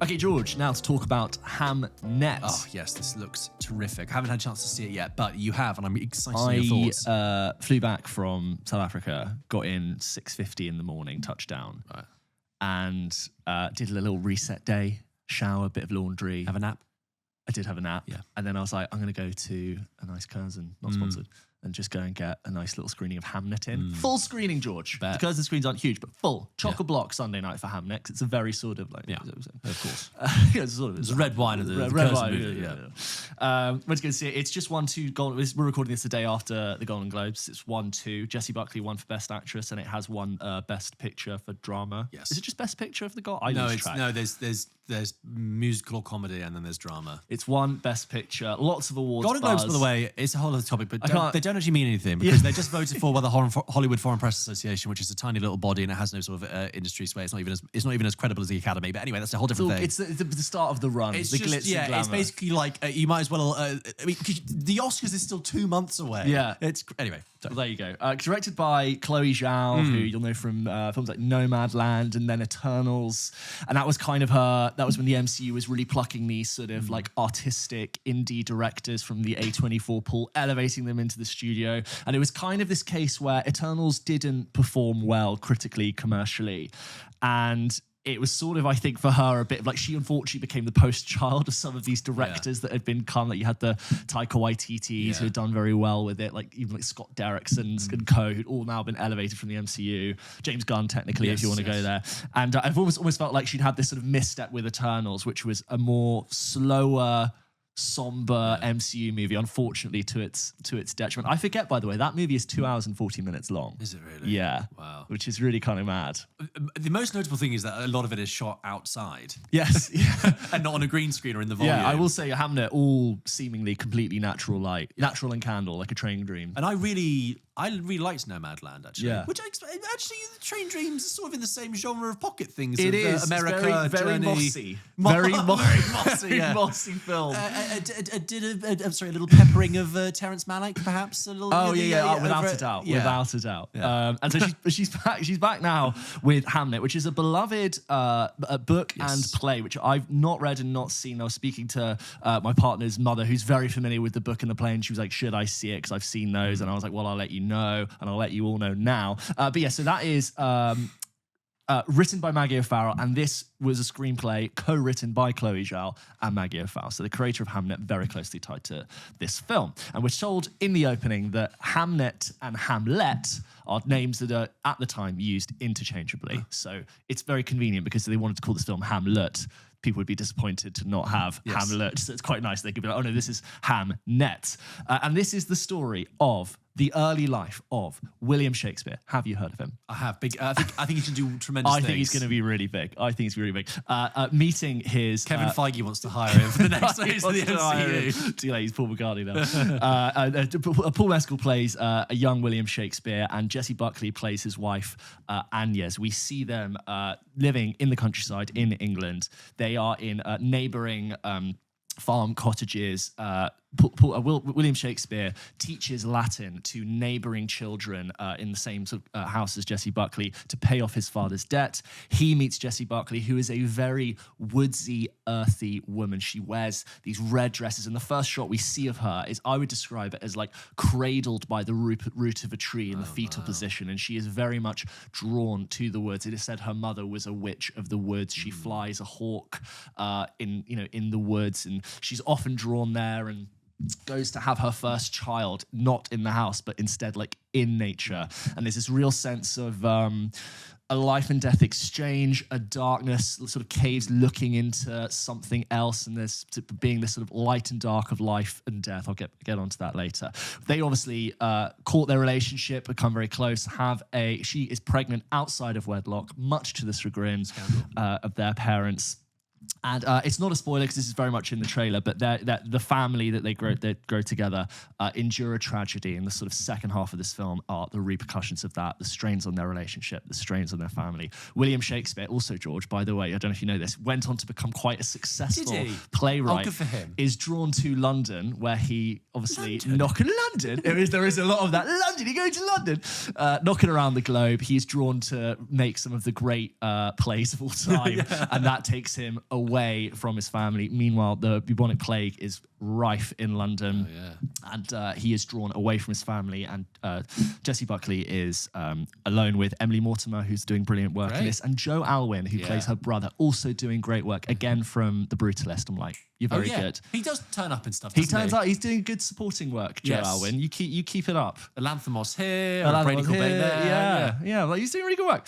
Okay, George, now to talk about Hamnet. Oh, yes, this looks terrific. I haven't had a chance to see it yet, but you have, and I'm excited to hear your thoughts. I flew back from South Africa, got in 6:50 in the morning, touchdown, Right. and did a little reset day, shower, bit of laundry. Have a nap? I did have a nap. Yeah. And then I was like, I'm going to go to a nice Curzon, not sponsored, and just go and get a nice little screening of Hamnet in. Full screening, George. Bet. The Curzon screens aren't huge, but full. Chock-a-block Sunday night for Hamnet, 'cause it's a very sort of like... Yeah, of course. Yeah, it's sort of... It's a red wine of the red Curzon wine, movie, Went to go see it. It's just won 2 Golden... We're recording this the day after the Golden Globes. It's won 2. Jessie Buckley won for Best Actress, and it has won Best Picture for Drama. Yes. Is it just Best Picture for the Golden? There's musical or comedy, and then there's drama. It's won Best Picture. Lots of awards. Golden Globes, by the way, it's a whole other topic, but they don't actually mean anything because they're just voted for by the Hollywood Foreign Press Association, which is a tiny little body and it has no sort of industry sway. It's not even as credible as the Academy. But anyway, that's a whole different thing. It's the start of the run. It's the just, glitz and glamour. it's basically like you might as well. I mean, the Oscars is still 2 months away. Yeah, anyway. Well, there you go. Directed by Chloe Zhao, who you'll know from films like Nomadland and then Eternals, and that was kind of her. That was when the MCU was really plucking these sort of like artistic indie directors from the A24 pool, elevating them into the studio, and it was kind of this case where Eternals didn't perform well critically, commercially, and it was sort of, I think, for her a bit of like she unfortunately became the poster child of some of these directors that had been like you had the Taika Waititis who had done very well with it, like even like Scott Derrickson's and co, who'd all now been elevated from the MCU. James Gunn, technically, if you want to go there. And I've almost felt like she'd had this sort of misstep with Eternals, which was a more slower, somber MCU movie, unfortunately to its detriment. I forget, by the way, that movie is 2 hours and 40 minutes long. Is it really? Yeah. Wow. Which is really kind of mad. The most notable thing is that a lot of it is shot outside. Yes. And not on a green screen or in the volume. Yeah, I will say Hamnet, all seemingly completely natural light, natural and candle, like a train dream. And I really liked Nomadland, actually. Yeah. Which actually, the Train Dreams are sort of in the same genre of pocket things. It of, is. America, It's very Journey. mossy. Very mossy, yeah. mossy film. A little peppering of Terrence Malick, perhaps. A little. Without a doubt. Yeah. Without a doubt. Yeah. And so she's back. She's back now with Hamnet, which is a beloved book and play, which I've not read and not seen. I was speaking to my partner's mother, who's very familiar with the book and the play, and she was like, "Should I see it? Because I've seen those." And I was like, "Well, I'll let you know, and I'll let you all know now." But yeah, so that is. Written by Maggie O'Farrell, and this was a screenplay co-written by Chloe Zhao and Maggie O'Farrell. So the creator of Hamnet, very closely tied to this film. And we're told in the opening that Hamnet and Hamlet are names that are at the time used interchangeably. So it's very convenient because they wanted to call this film Hamlet. People would be disappointed to not have Hamlet. So it's quite nice. They could be like, oh no, this is Hamnet. And this is the story of the early life of William Shakespeare. Have you heard of him? I have. I think he can do tremendous things. I think he's going to be really big. Meeting his... Kevin Feige wants to hire him for the next phase of the MCU. Too late, he's Paul McCartney now. Paul Mescal plays a young William Shakespeare, and Jessie Buckley plays his wife, Agnes. We see them living in the countryside in England. They are in neighbouring farm cottages. William Shakespeare teaches Latin to neighbouring children in the same sort of house as Jessie Buckley to pay off his father's debt. He meets Jessie Buckley, who is a very woodsy, earthy woman. She wears these red dresses, and the first shot we see of her is, I would describe it as like cradled by the root of a tree in the fetal position, and she is very much drawn to the woods. It is said her mother was a witch of the woods. She flies a hawk in the woods, and she's often drawn there and goes to have her first child not in the house but instead like in nature. And there's this real sense of a life and death exchange, a darkness, sort of caves looking into something else, and there's being this sort of light and dark of life and death. I'll get onto that later. They obviously court their relationship, become very close, she is pregnant outside of wedlock, much to the chagrin of their parents. And it's not a spoiler because this is very much in the trailer, but the family that they grow together endure a tragedy. And the sort of second half of this film are the repercussions of that, the strains on their relationship, the strains on their family. William Shakespeare, also George, by the way, I don't know if you know this, went on to become quite a successful playwright. Good for him. Is drawn to London, where he obviously knocking London. There is a lot of that. London, you go to London, knocking around the globe. He's drawn to make some of the great plays of all time, and that takes him away from his family. Meanwhile, the bubonic plague is rife in London, and he is drawn away from his family. And Jessie Buckley is alone with Emily Mortimer, who's doing brilliant work in this, and Joe Alwyn, who plays her brother, also doing great work. Again, from The Brutalist. I'm like, you're very good. He does turn up and stuff. He turns out he's doing good supporting work. Joe Alwyn, you keep it up. Lanthimos here, Brady Corbett there. Yeah. Like, he's doing really good work.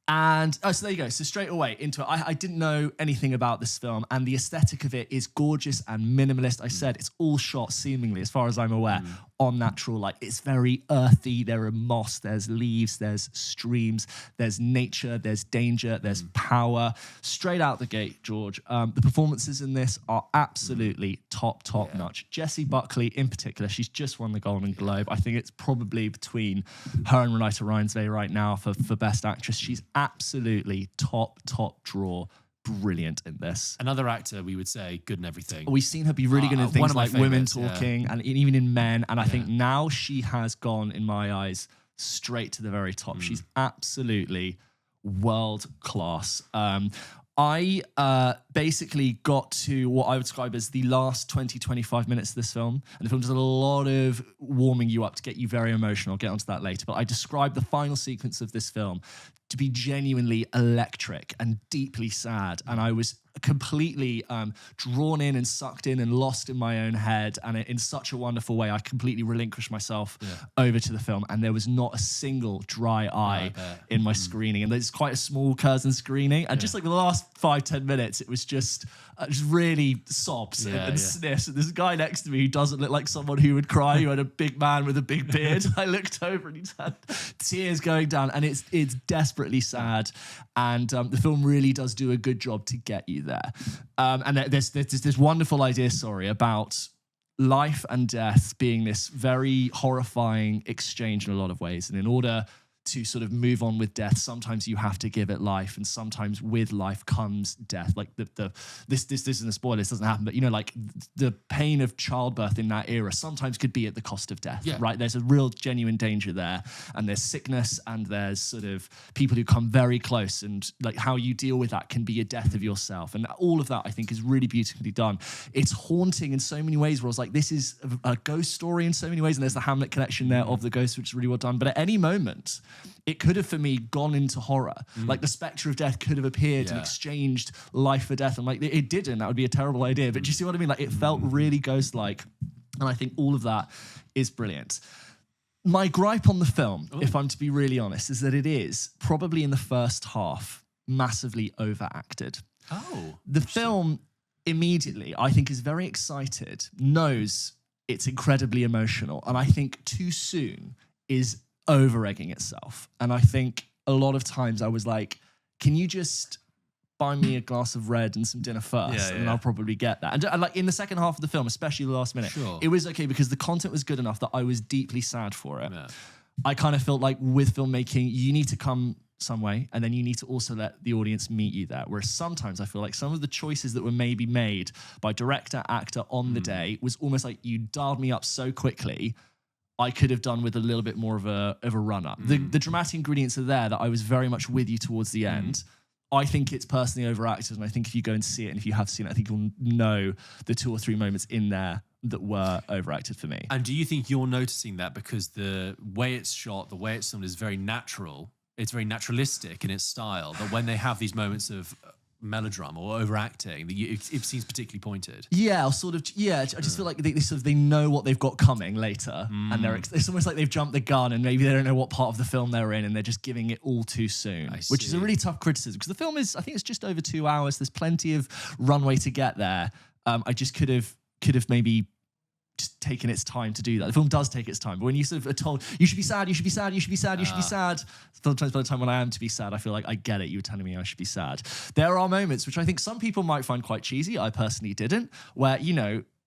And so there you go. So straight away into it. I didn't know anything about this film, and the aesthetic of it is gorgeous and minimalist. I said it's all shot seemingly, as far as I'm aware, on natural light. It's very earthy. There are moss, there's leaves, there's streams, there's nature, there's danger, there's power. Straight out the gate, George. The performances in this are absolutely top notch. Jessie Buckley in particular, she's just won the Golden Globe. I think it's probably between her and Renata Reinsve right now for Best Actress. She's absolutely top draw. Brilliant in this. Another actor, we would say, good in everything. We've seen her be really good in things like Women Talking and even in Men. And I think now she has gone, in my eyes, straight to the very top. She's absolutely world class. I basically got to what I would describe as the last 20-25 minutes of this film. And the film does a lot of warming you up to get you very emotional. I'll get onto that later. But I described the final sequence of this film to be genuinely electric and deeply sad. And I was completely drawn in and sucked in and lost in my own head. And in such a wonderful way, I completely relinquished myself over to the film. And there was not a single dry eye in my screening. And there's quite a small Curzon screening. And just like the last 5-10 minutes, it was just really sobs and sniffs. And this guy next to me who doesn't look like someone who would cry, who had a big man with a big beard. I looked over and he's had tears going down. And it's desperately sad. And the film really does do a good job to get you there. And there's this wonderful idea, about life and death being this very horrifying exchange in a lot of ways. And in order to sort of move on with death, sometimes you have to give it life, and sometimes with life comes death. Like this isn't a spoiler, this doesn't happen, but like the pain of childbirth in that era sometimes could be at the cost of death, right? There's a real genuine danger there, and there's sickness, and there's sort of people who come very close, and like how you deal with that can be a death of yourself, and all of that I think is really beautifully done. It's haunting in so many ways, where I was like, this is a ghost story in so many ways, and there's the Hamlet connection there of the ghost, which is really well done. But at any moment, it could have, for me, gone into horror. Like the spectre of death could have appeared and exchanged life for death. And like it didn't. That would be a terrible idea. But do you see what I mean? Like it felt really ghost-like. And I think all of that is brilliant. My gripe on the film, if I'm to be really honest, is that it is probably in the first half massively overacted. The film immediately, I think, is very excited, knows it's incredibly emotional, and I think too soon is over-egging itself. And I think a lot of times I was like, can you just buy me a glass of red and some dinner first, and I'll probably get that. And like in the second half of the film, especially the last minute, it was okay because the content was good enough that I was deeply sad for it. I kind of felt like with filmmaking, you need to come some way, and then you need to also let the audience meet you there. Whereas sometimes I feel like some of the choices that were maybe made by director, actor on the day was almost like you dialed me up so quickly, I could have done with a little bit more of a run-up. The dramatic ingredients are there that I was very much with you towards the end. I think it's personally overacted, and I think if you go and see it, and if you have seen it, I think you'll know the 2 or 3 moments in there that were overacted for me. And do you think you're noticing that because the way it's shot, the way it's filmed is very natural, it's very naturalistic in its style, that when they have these moments of melodrama or overacting, it seems particularly pointed? Yeah, sort of. Yeah, I just feel like they know what they've got coming later, and it's almost like they've jumped the gun, and maybe they don't know what part of the film they're in, and they're just giving it all too soon, which is a really tough criticism because the film is, I think it's just over 2 hours. There's plenty of runway to get there. I just could have maybe just taken its time to do that. The film does take its time, but when you sort of are told you should be sad, you should be sad, you should be sad, you should be sad, sometimes by the time when I am to be sad, I feel like I get it. You were telling me I should be sad. There are moments which I think some people might find quite cheesy. I personally didn't, where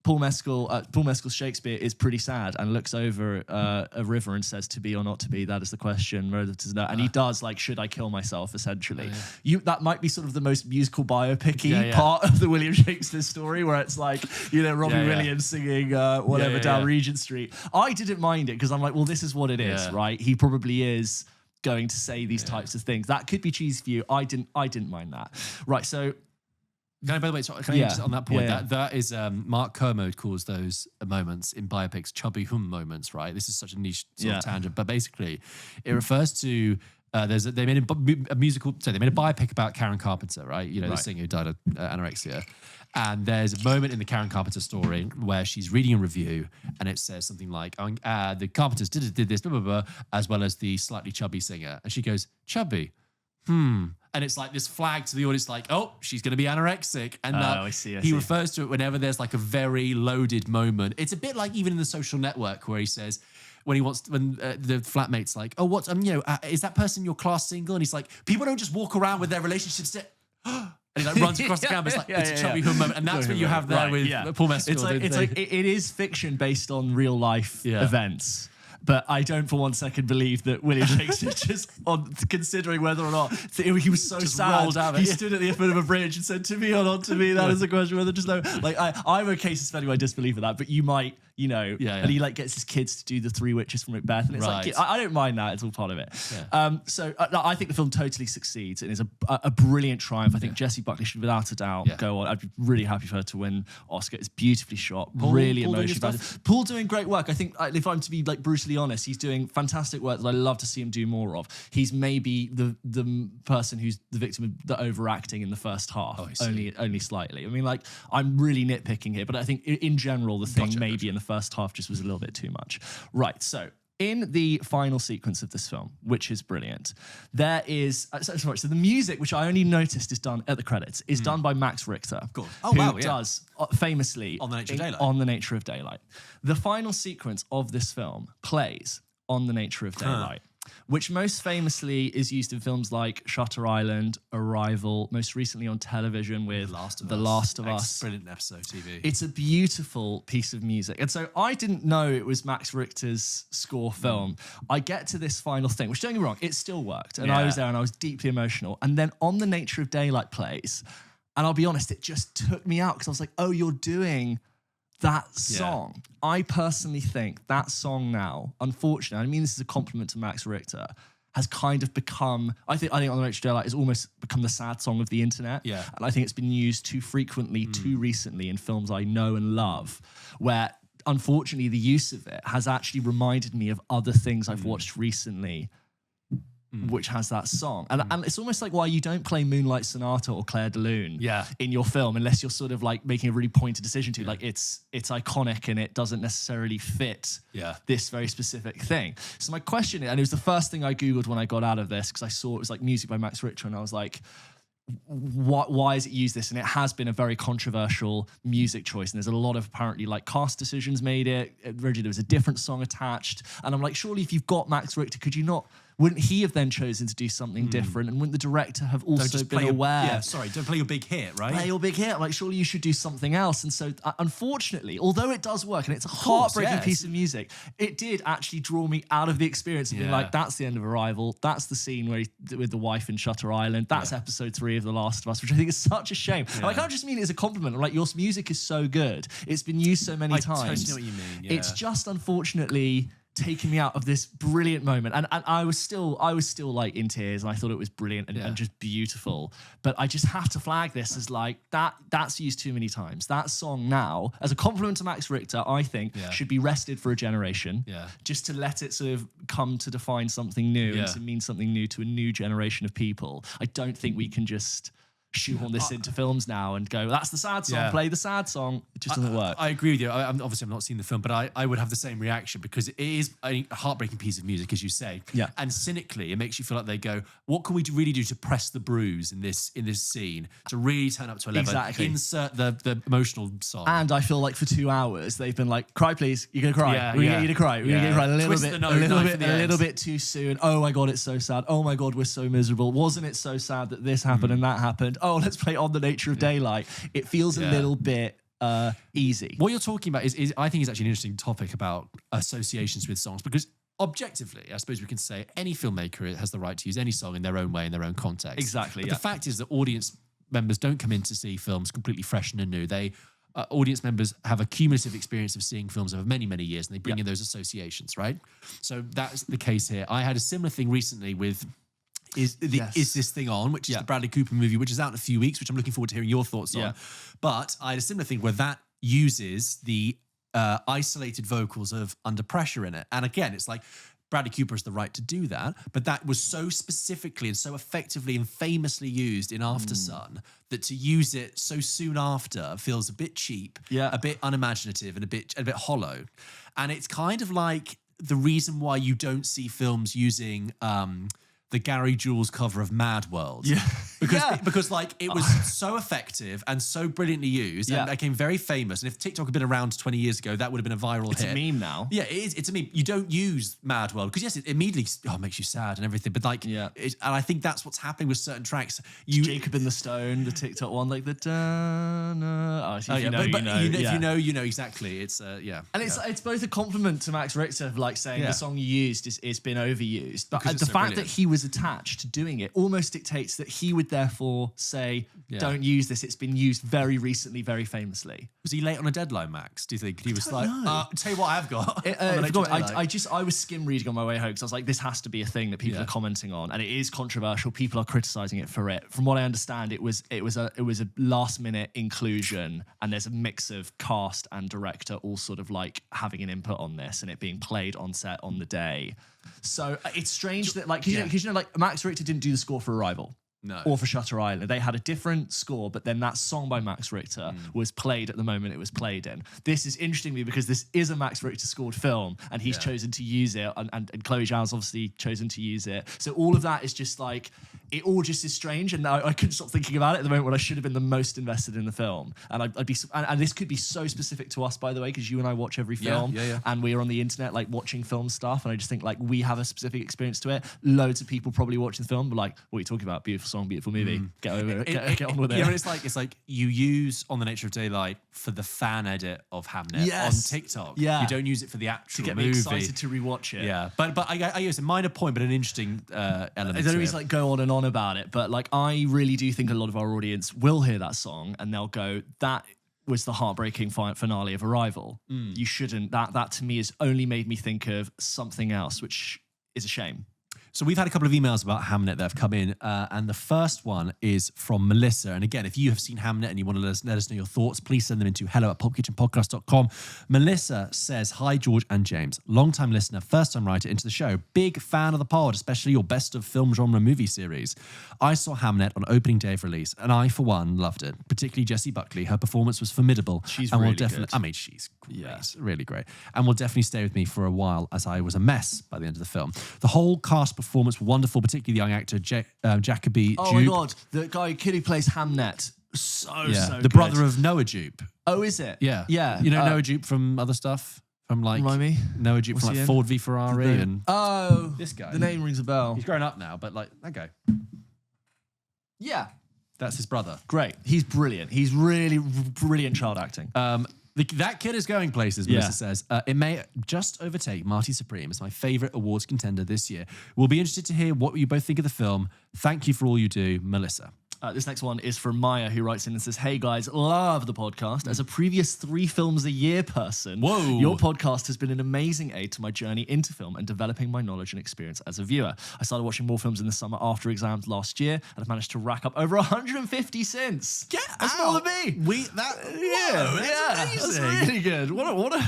Paul Mescal's Shakespeare is pretty sad and looks over a river and says, "To be or not to be, that is the question." And he does, like, should I kill myself, essentially. That might be sort of the most musical biopic-y part of the William Shakespeare story, where it's like, Robbie Williams singing whatever down Regent Street. I didn't mind it because I'm like, well, this is what it is, right? He probably is going to say these types of things. That could be cheesy for you. I didn't mind that. Right, so By the way, can I just on that point? Yeah. That is Mark Kermode calls those moments in biopics chubby hum moments, right? This is such a niche sort of tangent, but basically, it refers to they made a musical. So they made a biopic about Karen Carpenter, right? You know, the singer who died of anorexia. And there's a moment in the Karen Carpenter story where she's reading a review, and it says something like, "The Carpenters did this, blah blah blah," as well as the slightly chubby singer, and she goes, "Chubby." And it's like this flag to the audience, like, oh, she's going to be anorexic. And I see. He refers to it whenever there's like a very loaded moment. It's a bit like even in The Social Network where he says, when the flatmate's like, oh, what, is that person your class single? And he's like, people don't just walk around with their relationships. And he like runs across the campus like it's a chubby hum moment. And that's what you have there with Paul Mescal. It's like it is fiction based on real life events. But I don't for one second believe that William Shakespeare just on considering whether or not he was so just sad. He stood at the foot of a bridge and said, "To me or not to me, that is a question whether just no." Like I'm okay suspending my disbelief of that, but you might, and he like gets his kids to do the Three Witches from Macbeth, and it's like I don't mind that; it's all part of it. Yeah. So I think the film totally succeeds and is a brilliant triumph. I think Jessie Buckley should, without a doubt, go on. I'd be really happy for her to win Oscar. It's beautifully shot, really emotional. Paul doing great work. I think if I'm to be like brutally honest, he's doing fantastic work that I love to see him do more of. He's maybe the person who's the victim of the overacting in the first half, only slightly. I mean, like I'm really nitpicking here, but I think in general the thing maybe in the first half just was a little bit too much. Right, so in the final sequence of this film, which is brilliant, there is so the music, which I only noticed is done at the credits, is done by Max Richter. Cool. Who does famously On the Nature of Daylight. On the Nature of Daylight. The final sequence of this film plays On the Nature of Daylight, which most famously is used in films like Shutter Island, Arrival, most recently on television with The Last of Us. Brilliant episode TV. It's a beautiful piece of music. And so I didn't know it was Max Richter's score film. I get to this final thing, which don't get me wrong, it still worked. And I was there and I was deeply emotional. And then On the Nature of Daylight plays. And I'll be honest, it just took me out because I was like, oh, you're doing that song. I personally think that song now, unfortunately, I mean, this is a compliment to Max Richter, has kind of become, I think On the Nature of Daylight has almost become the sad song of the internet. Yeah. And I think it's been used too frequently, too recently in films I know and love, where unfortunately the use of it has actually reminded me of other things I've watched recently which has that song. And it's almost like why you don't play Moonlight Sonata or Claire de Lune in your film unless you're sort of like making a really pointed decision to like it's iconic and it doesn't necessarily fit this very specific thing. So my question is, and it was the first thing I Googled when I got out of this because I saw it was like music by Max Richter and I was like, why is it used this? And it has been a very controversial music choice. And there's a lot of apparently like cast decisions made it. Originally there was a different song attached. And I'm like, surely if you've got Max Richter, wouldn't he have then chosen to do something different? And wouldn't the director have also been aware? Don't play your big hit, right? Play your big hit. I'm like, surely you should do something else. And so, unfortunately, although it does work and it's a heartbreaking piece of music, it did actually draw me out of the experience of being like, that's the end of Arrival. That's the scene with the wife in Shutter Island. That's episode 3 of The Last of Us, which I think is such a shame. And I can't just mean it as a compliment. I'm like, your music is so good. It's been used so many times. I totally know what you mean. It's just unfortunately taking me out of this brilliant moment, and I was still like in tears, and I thought it was brilliant and just beautiful. But I just have to flag this as like that's used too many times. That song now, as a compliment to Max Richter, I think should be rested for a generation, just to let it sort of come to define something new and to mean something new to a new generation of people. I don't think we can just shoehorn this into films now and go, that's the sad song, play the sad song. It just doesn't work. I agree with you. Obviously, I've not seen the film, but I would have the same reaction because it is a heartbreaking piece of music, as you say. Yeah. And cynically, it makes you feel like they go, what can we really do to press the bruise in this scene to really turn up to 11? Exactly. Insert the emotional song. And I feel like for 2 hours, they've been like, cry please, you're going to cry. We're going to get you to cry. We're going to get you to cry a little bit too soon. Oh my God, it's so sad. Oh my God, we're so miserable. Wasn't it so sad that this happened and that happened? Oh, let's play On the Nature of Daylight. It feels a little bit easy. What you're talking about is I think is actually an interesting topic about associations with songs, because objectively, I suppose we can say any filmmaker has the right to use any song in their own way, in their own context. Exactly. But the fact is that audience members don't come in to see films completely fresh and anew. They audience members have a cumulative experience of seeing films over many, many years, and they bring in those associations, right? So that's the case here. I had a similar thing recently with Is This Thing On, which is the Bradley Cooper movie, which is out in a few weeks, which I'm looking forward to hearing your thoughts on. But I had a similar thing where that uses the isolated vocals of Under Pressure in it. And again, it's like, Bradley Cooper has the right to do that, but that was so specifically and so effectively and famously used in After Sun that to use it so soon after feels a bit cheap, a bit unimaginative, and a bit hollow. And it's kind of like the reason why you don't see films using the Gary Jules cover of Mad World. Because like it was so effective and so brilliantly used and became very famous. And if TikTok had been around 20 years ago, that would have been a viral hit. It's a meme now. Yeah, it is. It's a meme. You don't use Mad World because yes, it immediately makes you sad and everything. But like, and I think that's what's happening with certain tracks. Jacob in the Stone, the TikTok one, like the if you know, you know exactly. It's And it's both a compliment to Max Richter, like saying the song you used is been overused, but the fact that he was attached to doing it almost dictates that he would therefore say, don't use this. It's been used very recently, very famously. Was he late on a deadline, Max? Do you think he was like, tell you what I've got? I was skim reading on my way home because I was like, this has to be a thing that people are commenting on, and it is controversial. People are criticizing it for it. From what I understand, it was a last minute inclusion, and there's a mix of cast and director all sort of like having an input on this, and it being played on set on the day. So it's strange that like because like Max Richter didn't do the score for Arrival. No. Or for Shutter Island. They had a different score, but then that song by Max Richter was played at the moment it was played in. This is interesting to me because this is a Max Richter scored film, and he's chosen to use it, and Chloe Zhao's obviously chosen to use it. So all of that is just like, it all just is strange, and I couldn't stop thinking about it at the moment when I should have been the most invested in the film. And I'd be, and this could be so specific to us, by the way, because you and I watch every film, and we are on the internet like watching film stuff, and I just think like we have a specific experience to it. Loads of people probably watching the film, but like, what are you talking about? Beautiful song, beautiful movie. Get over it. Get on with it. Yeah, but it's like you use On the Nature of Daylight for the fan edit of Hamnet on TikTok. Yeah. You don't use it for the actual to get movie. me excited to rewatch it. Yeah, but I guess a minor point, but an interesting element. I don't always like go on and on about it, but like I really do think a lot of our audience will hear that song and they'll go, that was the heartbreaking finale of Arrival. You shouldn't. That to me has only made me think of something else, which is a shame. So we've had a couple of emails about Hamnet that have come in, and the first one is from Melissa. And again, if you have seen Hamnet and you want to let us know your thoughts, please send them into hello@pulpkitchenpodcast.com. Melissa says, hi, George and James. Long-time listener, first-time writer into the show. Big fan of the pod, especially your best of film genre movie series. I saw Hamnet on opening day of release, and I, for one, loved it. Particularly Jessie Buckley. Her performance was formidable. She's and really good. I mean, she's great. Really great. And will definitely stay with me for a while, as I was a mess by the end of the film. The whole cast performance were wonderful, particularly the young actor Jacoby Oh Jupe. my god, the kid who plays Hamnet, so the good. brother of Noah Jupe. Oh, is it? Yeah, yeah. You know Noah Jupe from other stuff, from like remind me? Noah Jupe What's from he like in? Ford v Ferrari and this guy. The name rings a bell. He's grown up now, but like that guy. Yeah, that's his brother. Great, he's brilliant. He's really brilliant child acting. That kid is going places, Melissa says. It may just overtake Marty Supreme as my favourite awards contender this year. We'll be interested to hear what you both think of the film. Thank you for all you do, Melissa. This next one is from Maya, who writes in and says, hey guys, love the podcast. As a previous 3 films a year person, your podcast has been an amazing aid to my journey into film and developing my knowledge and experience as a viewer. I started watching more films in the summer after exams last year, and I've managed to rack up over 150 since. That's more than me. That's really good. What a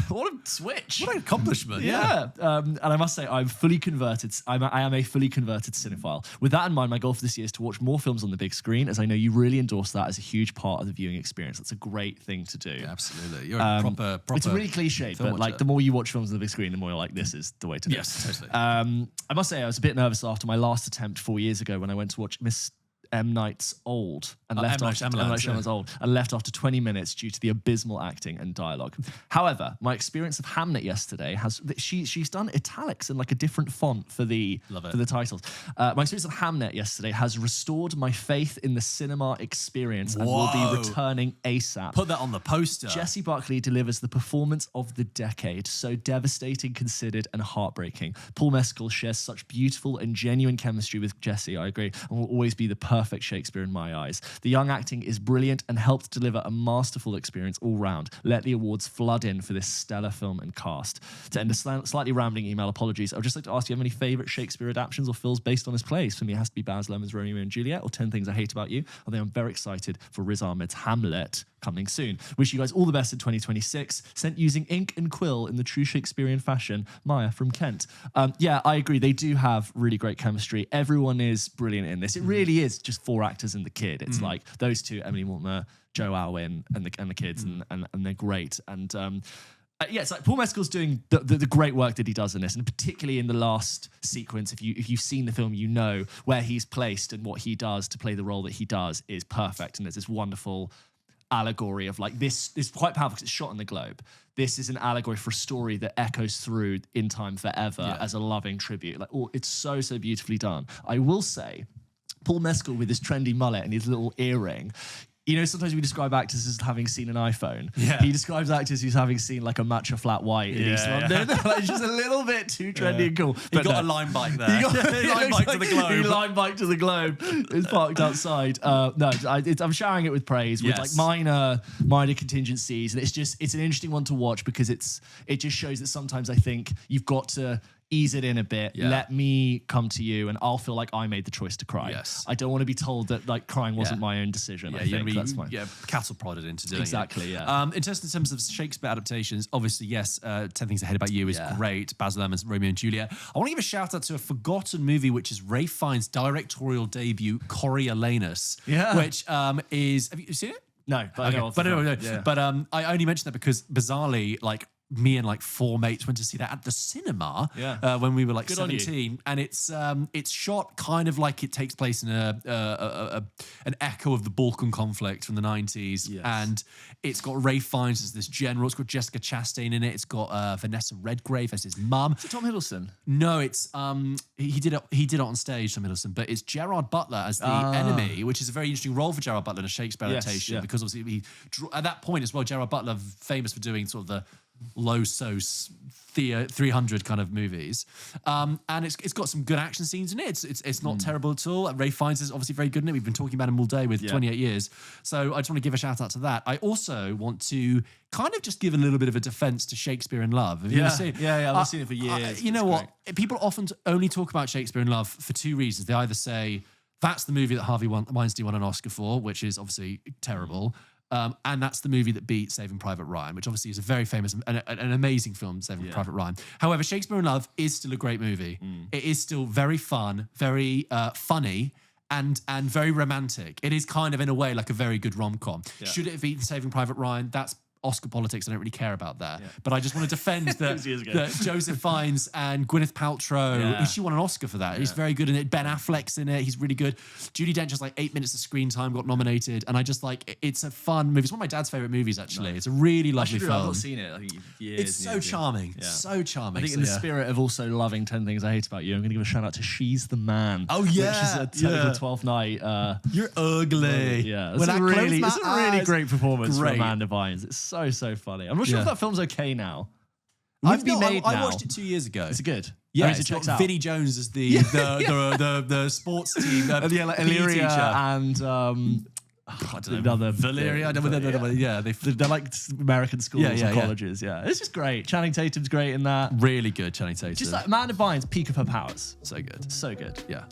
switch. What an accomplishment. Yeah. And I must say, I'm fully converted. I am a fully converted cinephile. With that in mind, my goal for this year is to watch more films on the big screen, as I know you really endorse that as a huge part of the viewing experience. That's a great thing to do. Yeah, absolutely. You're a proper. It's really cliched, but like the more you watch films on the big screen, the more you're like, this is the way to do it. Yes, totally. I must say, I was a bit nervous after my last attempt 4 years ago when I went to watch Miss M. Night's Old and left after 20 minutes due to the abysmal acting and dialogue. However, my experience of Hamnet yesterday has she's done italics in like a different font for the titles. My experience of Hamnet yesterday has restored my faith in the cinema experience and will be returning ASAP. Put that on the poster. Jessie Buckley delivers the performance of the decade, so devastating, considered, and heartbreaking. Paul Mescal shares such beautiful and genuine chemistry with Jessie, I agree, and will always be the perfect perfect Shakespeare in my eyes. The young acting is brilliant and helped deliver a masterful experience all round. Let the awards flood in for this stellar film and cast. To end a slightly rambling email, apologies, I would just like to ask, do you have any favourite Shakespeare adaptations or films based on his plays? For me, it has to be Baz Luhrmann's Romeo and Juliet or 10 Things I Hate About You. Although I'm very excited for Riz Ahmed's Hamlet coming soon. Wish you guys all the best in 2026. Sent using ink and quill in the true Shakespearean fashion. Maya from Kent. Yeah, I agree. They do have really great chemistry. Everyone is brilliant in this. It really is just 4 actors and the kid. It's like those two, Emily Mortimer, Joe Alwyn, and the kids, and they're great. And yeah, it's like Paul Mescal's doing the great work that he does in this, and particularly in the last sequence. If you've seen the film, you know where he's placed and what he does to play the role that he does is perfect. And there's this wonderful allegory of like this is quite powerful because it's shot in the Globe. This is an allegory for a story that echoes through in time forever as a loving tribute. Like, oh, it's so beautifully done. I will say, Paul Mescal with his trendy mullet and his little earring. You know, sometimes we describe actors as having seen an iPhone. Yeah. He describes actors as having seen like a matcha flat white in East London. Like, just a little bit too trendy and cool. But he got a line bike there. He line bike to the Globe. He line bike to the Globe. It's parked outside. I'm showering it with praise with like minor contingencies, and it's an interesting one to watch because it just shows that sometimes I think you've got to ease it in a bit. Yeah. Let me come to you, and I'll feel like I made the choice to cry. Yes. I don't want to be told that like crying wasn't my own decision. I think that's fine. Yeah, cattle prodded into doing exactly. It. Yeah. In terms of Shakespeare adaptations, obviously, yes, 10 Things I Hate About You is great. Baz Luhrmann's Romeo and Juliet. I want to give a shout out to a forgotten movie, which is Ralph Fiennes' directorial debut, Coriolanus. Yeah. Which is, have you seen it? No, but okay. But I only mentioned that because bizarrely, like, me and like 4 mates went to see that at the cinema when we were like 17, and it's shot kind of like it takes place in an echo of the Balkan conflict from the 90s, and it's got Ralph Fiennes as this general. It's got Jessica Chastain in it. It's got Vanessa Redgrave as his mum. Is it Tom Hiddleston? No, it's he did it on stage, Tom Hiddleston, but it's Gerard Butler as the enemy, which is a very interesting role for Gerard Butler in a Shakespeare adaptation because obviously at that point as well, Gerard Butler famous for doing sort of the low-sos 300 kind of movies, and it's got some good action scenes in it. It's not terrible at all. Ralph Fiennes is obviously very good in it. We've been talking about him all day with 28 years, so I just want to give a shout out to that. I also want to kind of just give a little bit of a defense to Shakespeare in Love. Have you ever seen it? Yeah, I've seen it for years. You know what? People often only talk about Shakespeare in Love for 2 reasons. They either say that's the movie that Harvey Weinstein won an Oscar for, which is obviously terrible. And that's the movie that beat Saving Private Ryan, which obviously is a very famous and an amazing film, Saving Private Ryan. However, Shakespeare in Love is still a great movie. It is still very fun, very funny, and very romantic. It is kind of, in a way, like a very good rom-com. Yeah. Should it have beaten Saving Private Ryan? That's Oscar politics. I don't really care about that. Yeah. But I just want to defend that Joseph Fiennes and Gwyneth Paltrow, she won an Oscar for that. He's very good in it. Ben Affleck's in it. He's really good. Judi Dench has like 8 minutes of screen time, got nominated. And I just like, it's a fun movie. It's one of my dad's favorite movies, actually. Nice. It's a really lovely film. I've not seen it. I think it's so charming. Yeah. So charming. I think in the spirit of also loving 10 Things I Hate About You, I'm going to give a shout out to She's the Man. Oh, yeah. Which is a technical 12th Night. You're ugly. Yeah. It's a really great performance from Amanda Bynes. It's so funny. I'm not sure if that film's okay now. I watched it 2 years ago. Is it good? Yeah, it's got Vinnie Jones as the sports team. Illyria and I don't know, another Valeria. They're like American schools and colleges. Yeah, it's just great. Channing Tatum's great in that. Really good, Channing Tatum. Just like Amanda Bynes, peak of her powers. So good. So good. Yeah.